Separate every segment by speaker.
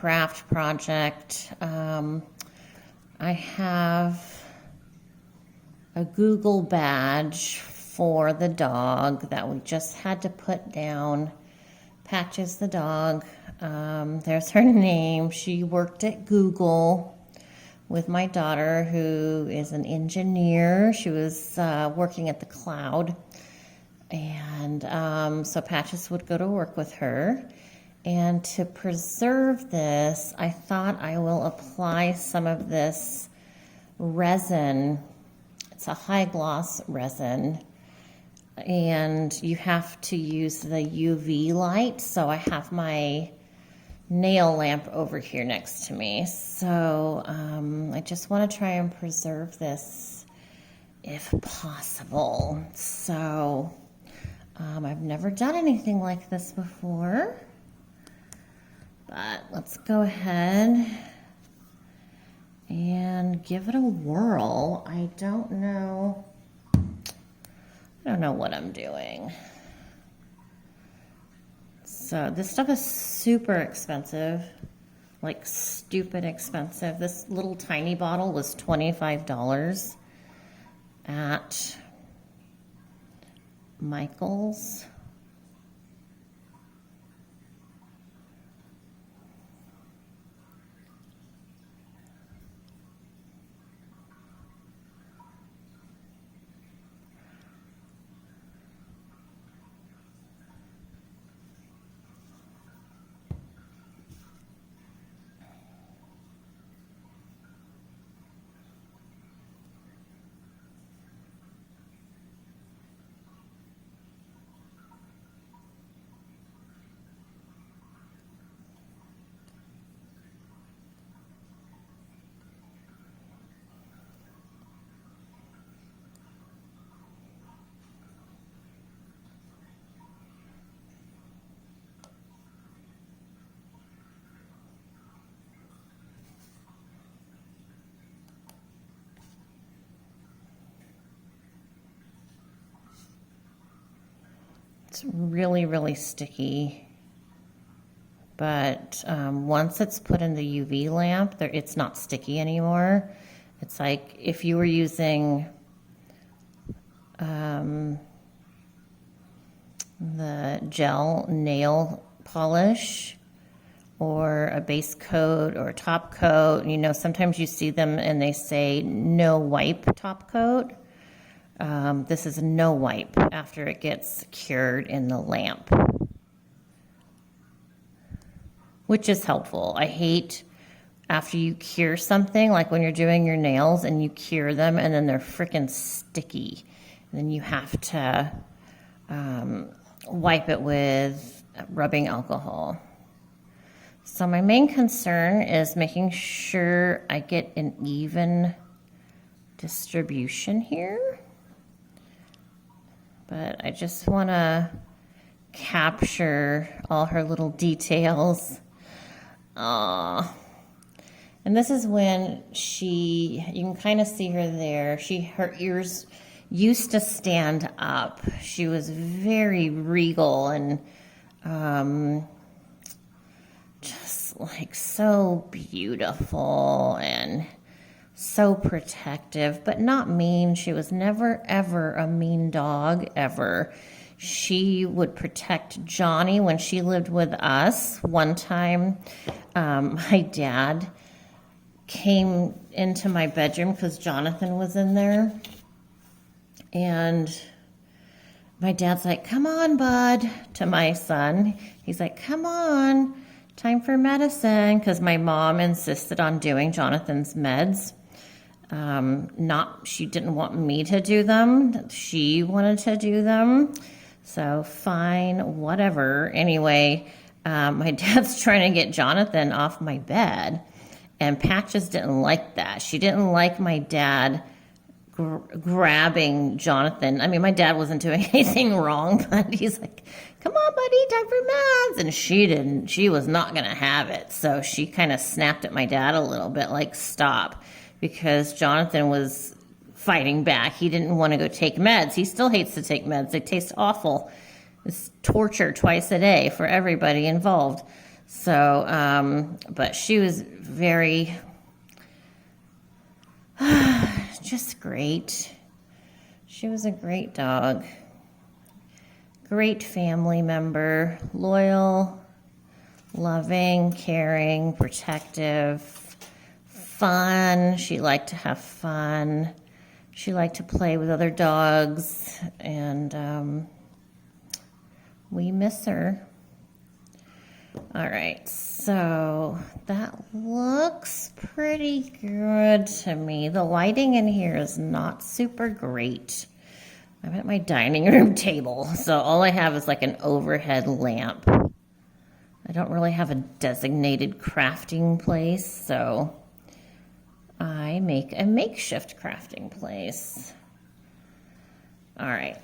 Speaker 1: craft project. I have a Google badge for the dog that we just had to put down. Patches the dog. There's her name. She worked at Google with my daughter, who is an engineer. She was working at the cloud. And so Patches would go to work with her. And to preserve this, I thought I will apply some of this resin. It's a high gloss resin. And you have to use the UV light. So I have my nail lamp over here next to me. So I just want to try and preserve this if possible. So I've never done anything like this before, but let's go ahead and give it a whirl. I don't know what I'm doing. So this stuff is super expensive, like stupid expensive. This little tiny bottle was $25 at Michael's. It's really, really sticky, but once it's put in the UV lamp, it's not sticky anymore. It's like if you were using the gel nail polish or a base coat or a top coat. You know, sometimes you see them and they say no wipe top coat. This is no wipe after it gets cured in the lamp, which is helpful. I hate after you cure something, like when you're doing your nails and you cure them and then they're freaking sticky. And then you have to wipe it with rubbing alcohol. So my main concern is making sure I get an even distribution here. But I just want to capture all her little details. Aww. And this is when you can kind of see her there. Her ears used to stand up. She was very regal and just like so beautiful and so protective, but not mean. She was never, ever a mean dog, ever. She would protect Johnny when she lived with us. One time, my dad came into my bedroom because Jonathan was in there. And my dad's like, "Come on, bud," to my son. He's like, "Come on, time for medicine," because my mom insisted on doing Jonathan's meds. She didn't want me to do them. She wanted to do them. So fine, whatever. Anyway, my dad's trying to get Jonathan off my bed, and Patches didn't like that. She didn't like my dad grabbing Jonathan. I mean, my dad wasn't doing anything wrong, but he's like, "Come on, buddy, time for meds." And she was not going to have it. So she kind of snapped at my dad a little bit, like, "Stop." Because Jonathan was fighting back. He didn't want to go take meds. He still hates to take meds. They taste awful. It's torture twice a day for everybody involved. So, but she was very, just great. She was a great dog. Great family member, loyal, loving, caring, protective, fun. She liked to have fun. She liked to play with other dogs, and we miss her. All right, so that looks pretty good to me. The lighting in here is not super great. I'm at my dining room table, so all I have is like an overhead lamp. I don't really have a designated crafting place, so I make a makeshift crafting place. All right.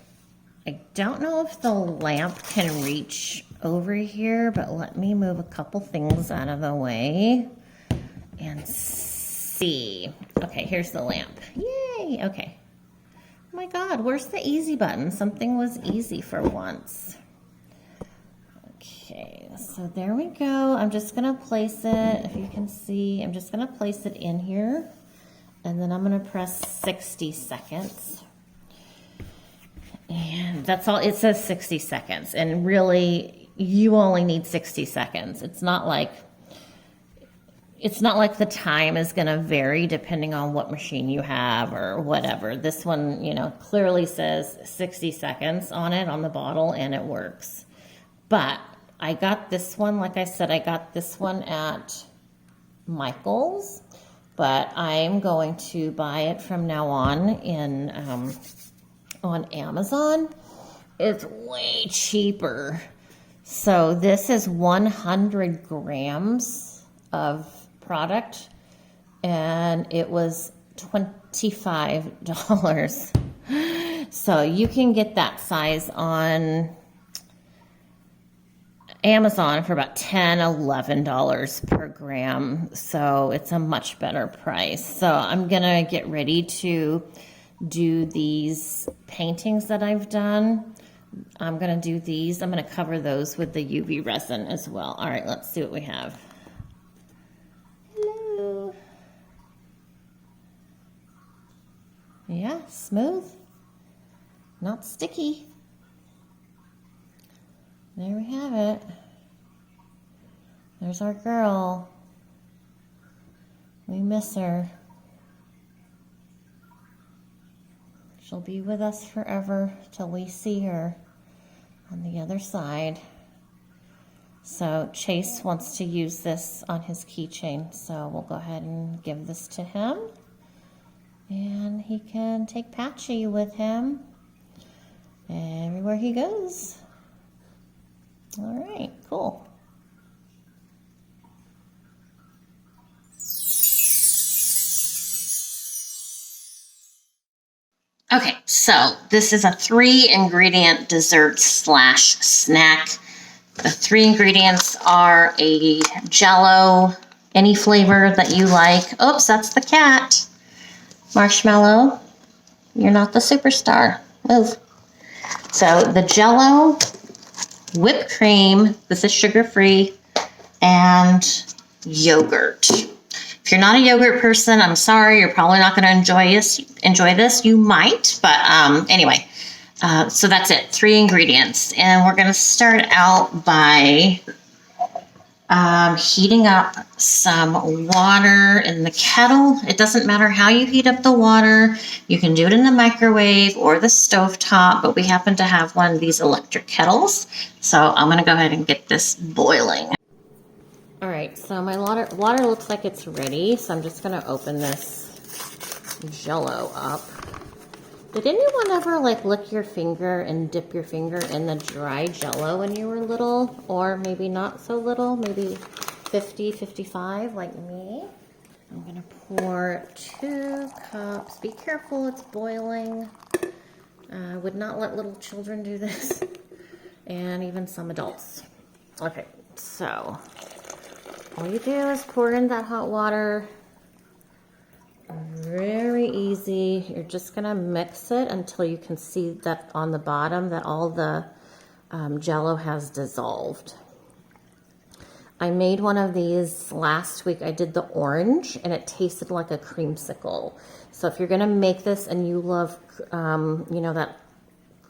Speaker 1: I don't know if the lamp can reach over here, but let me move a couple things out of the way and see. Okay, here's the lamp. Yay, okay. Oh my God, where's the easy button? Something was easy for once. Okay, so there we go. I'm just gonna place it, if you can see, I'm just gonna place it in here, and then I'm gonna press 60 seconds. And that's all, it says 60 seconds, and really, you only need 60 seconds. It's not like the time is gonna vary depending on what machine you have or whatever. This one, you know, clearly says 60 seconds on it, on the bottle, and it works. But I got this one, like I said, I got this one at Michael's, but I'm going to buy it from now on on Amazon. It's way cheaper. So this is 100 grams of product, and it was $25. So you can get that size on Amazon for about $10, $11 per gram. So it's a much better price. So I'm gonna get ready to do these paintings that I've done. I'm gonna do these. I'm gonna cover those with the UV resin as well. All right, let's see what we have. Hello. Yeah, smooth, not sticky. There we have it. There's our girl. We miss her. She'll be with us forever till we see her on the other side. So Chase wants to use this on his keychain, so we'll go ahead and give this to him. And he can take Patchy with him everywhere he goes. All right, cool. Okay, so this is a 3-ingredient dessert / snack. The 3 ingredients are a Jell-O, any flavor that you like. Oops, that's the cat. Marshmallow, you're not the superstar. Move. So the Jell-O, whipped cream, this is sugar-free, and yogurt. If you're not a yogurt person, I'm sorry, you're probably not going to enjoy this. You might, but anyway, so that's it, 3 ingredients. And we're going to start out by heating up some water in the kettle. It doesn't matter how you heat up the water. You can do it in the microwave or the stovetop, but we happen to have one of these electric kettles. So I'm going to go ahead and get this boiling. All right, so my water looks like it's ready, so I'm just going to open this Jell-O up. Did anyone ever like lick your finger and dip your finger in the dry Jell-O when you were little? Or maybe not so little, maybe 50, 55 like me? I'm going to pour 2 cups. Be careful, it's boiling. I would not let little children do this, and even some adults. Okay, so all you do is pour in that hot water. Very easy. You're just gonna mix it until you can see that on the bottom that all the Jell-O has dissolved. I made one of these last week. I did the orange and it tasted like a creamsicle. So if you're gonna make this and you love, you know, that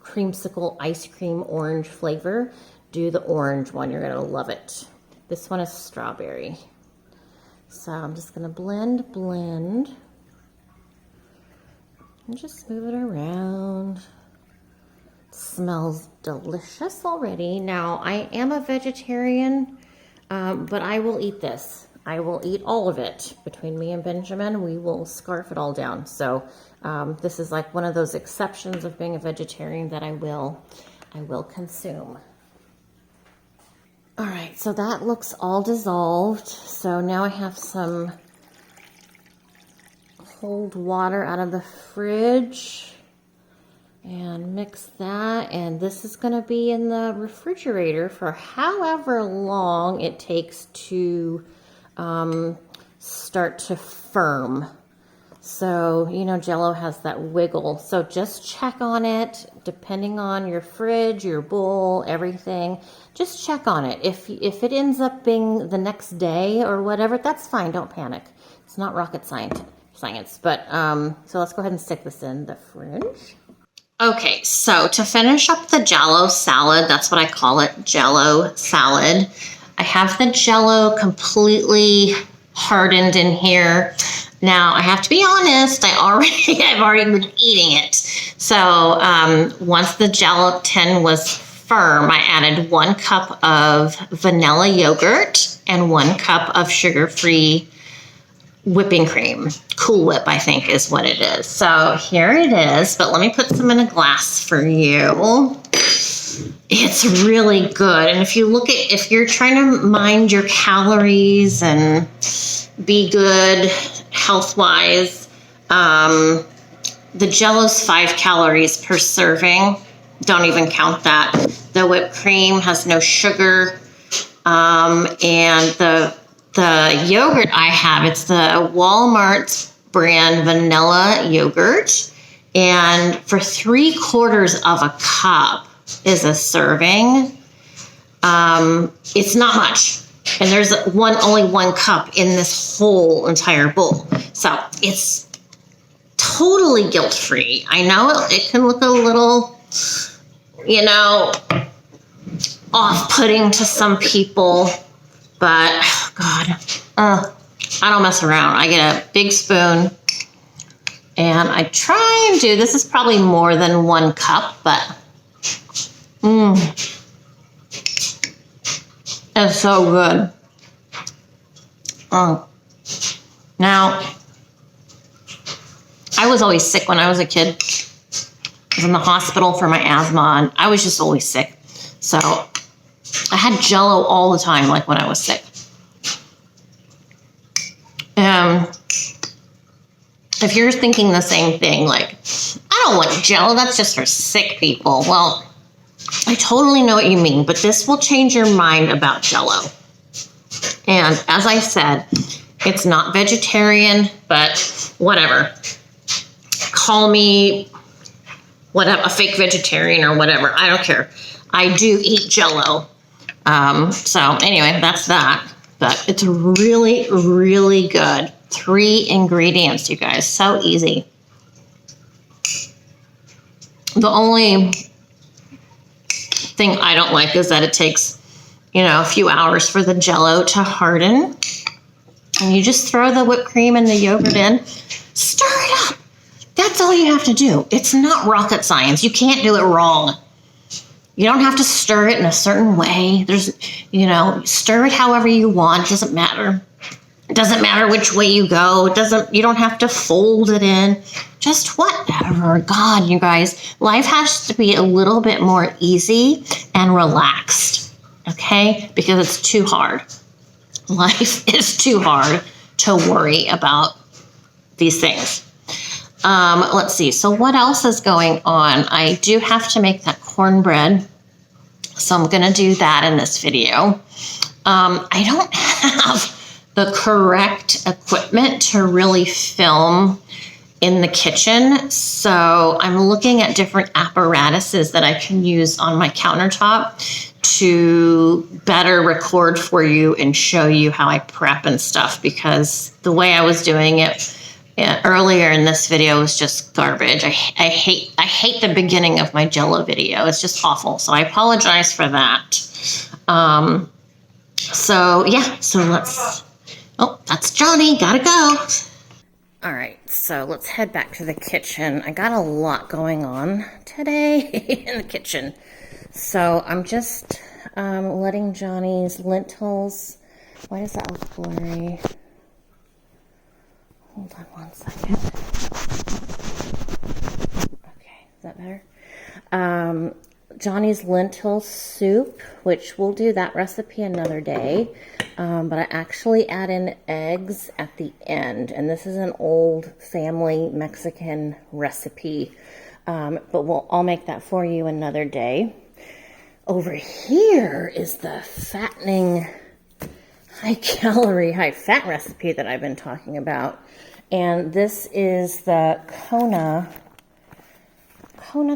Speaker 1: creamsicle ice cream orange flavor, do the orange one. You're gonna love it. This one is strawberry. So I'm just gonna blend, and just move it around. It smells delicious already. Now I am a vegetarian, but I will eat this. I will eat all of it. Between me and Benjamin, we will scarf it all down. So this is like one of those exceptions of being a vegetarian that I will consume. All right, so that looks all dissolved. So now I have some cold water out of the fridge and mix that. And this is gonna be in the refrigerator for however long it takes to start to firm. So, you know, Jell-O has that wiggle. So just check on it, depending on your fridge, your bowl, everything. Just check on it. If it ends up being the next day or whatever, that's fine. Don't panic. It's not rocket science. But so let's go ahead and stick this in the fridge. Okay, so to finish up the Jell-O salad, that's what I call it, Jell-O salad. I have the Jell-O completely hardened in here. Now, I have to be honest, I've already been eating it. So once the gelatin was firm, I added 1 cup of vanilla yogurt and 1 cup of sugar-free whipping cream. Cool Whip, I think, is what it is. So here it is, but let me put some in a glass for you. It's really good. And if you're trying to mind your calories and be good health-wise, the Jell-O's 5 calories per serving. Don't even count that. The whipped cream has no sugar. And the yogurt I have, it's the Walmart brand vanilla yogurt. And for 3/4 of a cup is a serving. It's not much. And there's only 1 cup in this whole entire bowl. So it's totally guilt-free. I know it can look a little, you know, off-putting to some people, but God, I don't mess around. I get a big spoon and I try and do, this is probably more than 1 cup, but it's so good. Now, I was always sick when I was a kid. I was in the hospital for my asthma, and I was just always sick. So I had Jell-O all the time, like when I was sick. If you're thinking the same thing, like, I don't want Jell-O, that's just for sick people. Well, I totally know what you mean, but this will change your mind about Jell-O. And as I said, it's not vegetarian, but whatever. Call me whatever, a fake vegetarian or whatever. I don't care. I do eat Jell-O. So anyway, that's that. But it's really, really good. 3 ingredients, you guys. So easy. The only thing I don't like is that it takes, you know, a few hours for the Jell-O to harden. And you just throw the whipped cream and the yogurt in. Stir it up. That's all you have to do. It's not rocket science. You can't do it wrong. You don't have to stir it in a certain way. There's, you know, stir it however you want. It doesn't matter. It doesn't matter which way you go. You don't have to fold it in. Just whatever. God, you guys, life has to be a little bit more easy and relaxed, okay? Because it's too hard. Life is too hard to worry about these things. Let's see. So what else is going on? I do have to make that cornbread. So I'm going to do that in this video. I don't have the correct equipment to really film in the kitchen. So I'm looking at different apparatuses that I can use on my countertop to better record for you and show you how I prep and stuff, because the way I was doing it earlier in this video was just garbage. I hate the beginning of my Jello video. It's just awful. So I apologize for that. So yeah, so let's, oh, that's Johnny, gotta go. All right, so let's head back to the kitchen. I got a lot going on today in the kitchen. So I'm just letting Johnny's lentils, why does that look blurry? Hold on one second. Okay, is that better? Johnny's lentil soup, which we'll do that recipe another day. But I actually add in eggs at the end. And this is an old family Mexican recipe. But I'll make that for you another day. Over here is the fattening, high-calorie, high-fat recipe that I've been talking about. And this is the Kona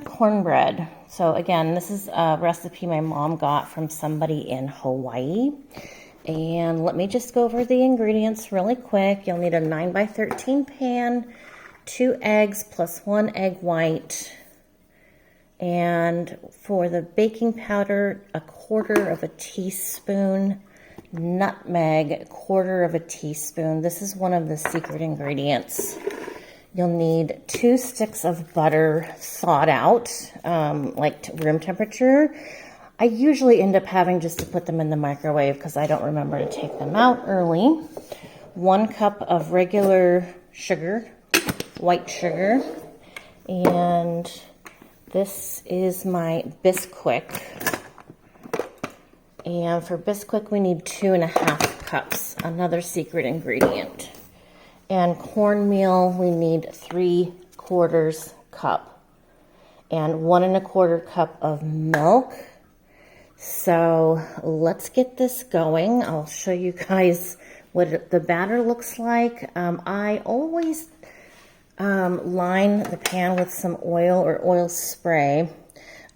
Speaker 1: cornbread. So again, this is a recipe my mom got from somebody in Hawaii. And let me just go over the ingredients really quick. You'll need a 9x13 pan, 2 eggs plus 1 egg white. And for the baking powder, 1/4 teaspoon, nutmeg, 1/4 teaspoon. This is one of the secret ingredients. You'll need 2 sticks of butter thawed out, like room temperature. I usually end up having just to put them in the microwave because I don't remember to take them out early. 1 cup of regular sugar, white sugar, and this is my Bisquick. And for Bisquick, we need 2½ cups, another secret ingredient. And cornmeal, we need 3/4 cup. And 1 1/4 cup of milk. So let's get this going. I'll show you guys what the batter looks like. I always line the pan with some oil or oil spray.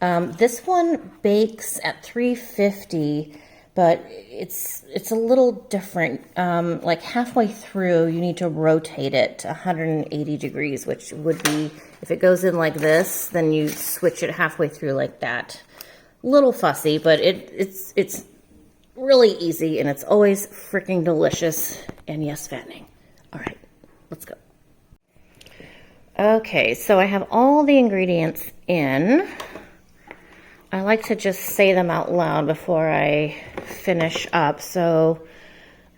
Speaker 1: This one bakes at 350, but it's a little different. Like halfway through, you need to rotate it to 180 degrees, which would be, if it goes in like this, then you switch it halfway through like that. Little fussy, but it's really easy, and it's always freaking delicious, and yes, fattening. All right, let's go. Okay, so I have all the ingredients in. I like to just say them out loud before I finish up. So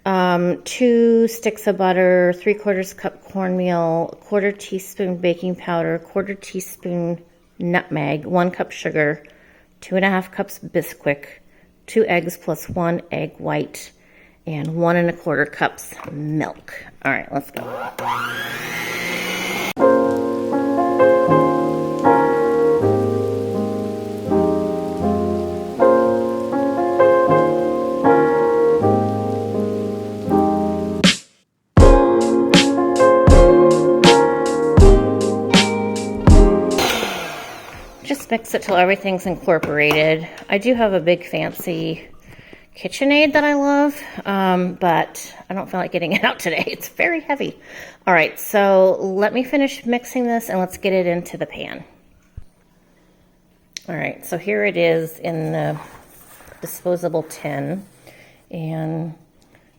Speaker 1: 2 sticks of butter, 3/4 cup cornmeal, 1/4 teaspoon baking powder, 1/4 teaspoon nutmeg, 1 cup sugar, 2½ cups Bisquick, 2 eggs plus 1 egg white, and 1 1/4 cups milk. All right, let's go. Just mix it till everything's incorporated. I do have a big fancy KitchenAid that I love, but I don't feel like getting it out today. It's very heavy. All right, so let me finish mixing this and let's get it into the pan. All right, so here it is in the disposable tin, and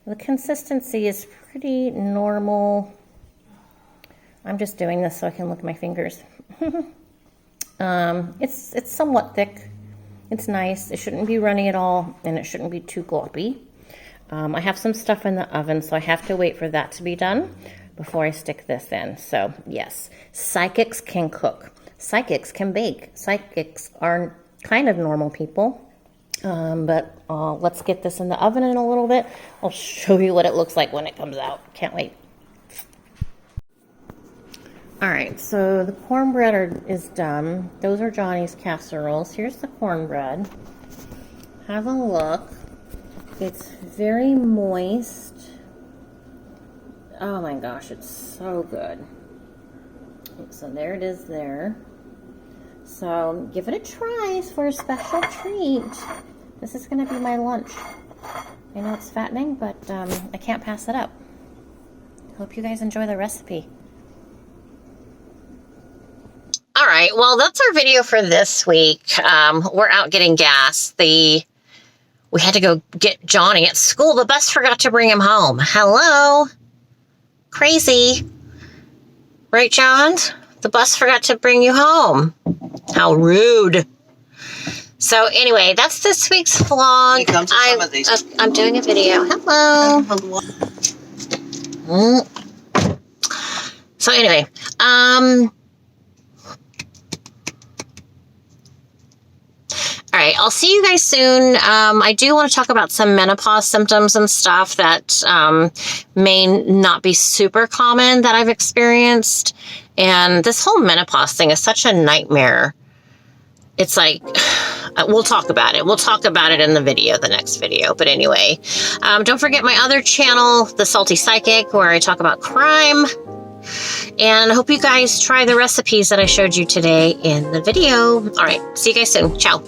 Speaker 1: the consistency is pretty normal. I'm just doing this so I can look at my fingers. It's somewhat thick. It's nice. It shouldn't be runny at all, and it shouldn't be too gloppy. I have some stuff in the oven, so I have to wait for that to be done before I stick this in. So yes, psychics can cook. Psychics can bake. Psychics are kind of normal people. But let's get this in the oven in a little bit. I'll show you what it looks like when it comes out. Can't wait. All right, so the cornbread is done. Those are Johnny's casseroles. Here's the cornbread. Have a look. It's very moist. Oh my gosh, it's so good. So there it is there. So give it a try for a special treat. This is going to be my lunch. I know it's fattening, but I can't pass it up. Hope you guys enjoy the recipe. All right, well, that's our video for this week. We're out getting gas. We had to go get Johnny at school. The bus forgot to bring him home. Hello? Crazy. Right, John? The bus forgot to bring you home. How rude. So anyway, that's this week's vlog. Come to some of these. I'm doing a video. Hello. So anyway, all right, I'll see you guys soon. I do want to talk about some menopause symptoms and stuff that may not be super common that I've experienced. And this whole menopause thing is such a nightmare. It's like, we'll talk about it. We'll talk about it in the video, the next video. But anyway, don't forget my other channel, The Salty Psychic, where I talk about crime. And I hope you guys try the recipes that I showed you today in the video. All right, see you guys soon. Ciao.